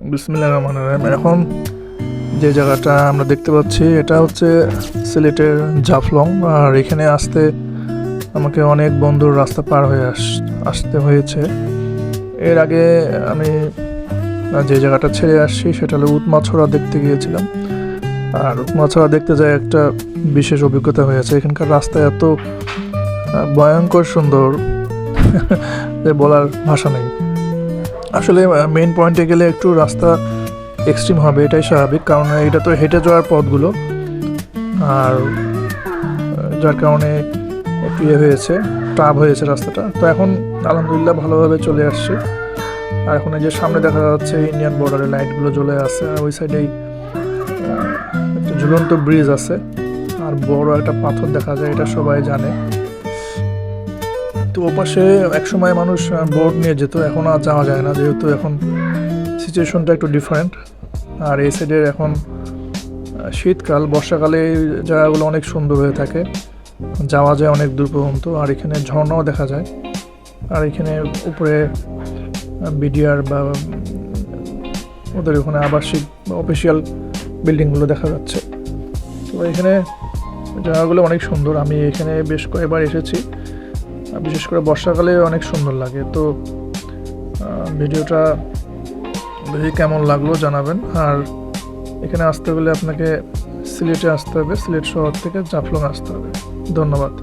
বিসমিল্লাহির রহমানির রহিম। এখন যে জায়গাটা আমরা দেখতে পাচ্ছি এটা হচ্ছে সিলেটের জাফলং। আর এখানে আসতে আমাকে অনেক বন্ধুর রাস্তা পার হয়ে আসতে হয়েছে। এর আগে আমি যে জায়গাটা ছেড়ে আসছি সেটা হলো উৎমাছড়া দেখতে গিয়েছিলাম। আর উৎমাছড়া দেখতে যাই একটা বিশেষ অভিজ্ঞতা হয়েছে। এখানকার রাস্তা এত ভয়ঙ্কর সুন্দর যে বলার ভাষা নেই। আসলে মেইন পয়েন্টে গেলে একটু রাস্তা এক্সট্রিম হবে, এটাই স্বাভাবিক, কারণ এটা তো হেঁটে যাওয়ার পথগুলো। আর যার কারণে একটু হয়েছে, টাফ হয়েছে রাস্তাটা। তো এখন আলহামদুলিল্লাহ ভালোভাবে চলে আসছে। আর এখন এই যে সামনে দেখা যাচ্ছে ইন্ডিয়ান বর্ডারের লাইটগুলো জ্বলে আছে, আর ওই সাইডেই একটা ঝুলন্ত ব্রিজ আছে, আর বড় একটা পাথর দেখা যায়, এটা সবাই জানে। তো ওপাশে একসময় মানুষ বোট নিয়ে যেত, এখন আর যাওয়া যায় না, যেহেতু এখন সিচুয়েশনটা একটু ডিফারেন্ট। আর এই সাইডের এখন শীতকাল, বর্ষাকালে এই জায়গাগুলো অনেক সুন্দর হয়ে থাকে, যাওয়া যায় অনেক দূর পর্যন্ত। আর এখানে ঝর্ণাও দেখা যায়। আর এখানে উপরে বিডিআর বা ওদের ওখানে আবাসিক বা অফিসিয়াল বিল্ডিংগুলো দেখা যাচ্ছে। তো এখানে জায়গাগুলো অনেক সুন্দর। আমি এখানে বেশ কয়েকবার এসেছি, বিশেষ করে বর্ষাকালে অনেক সুন্দর লাগে। তো ভিডিওটা দেখে কেমন লাগলো জানাবেন। আর এখানে আসতে হলে আপনাকে সিলেটে আসতে হবে, সিলেট শহর থেকে জাফলং আসতে হবে। ধন্যবাদ।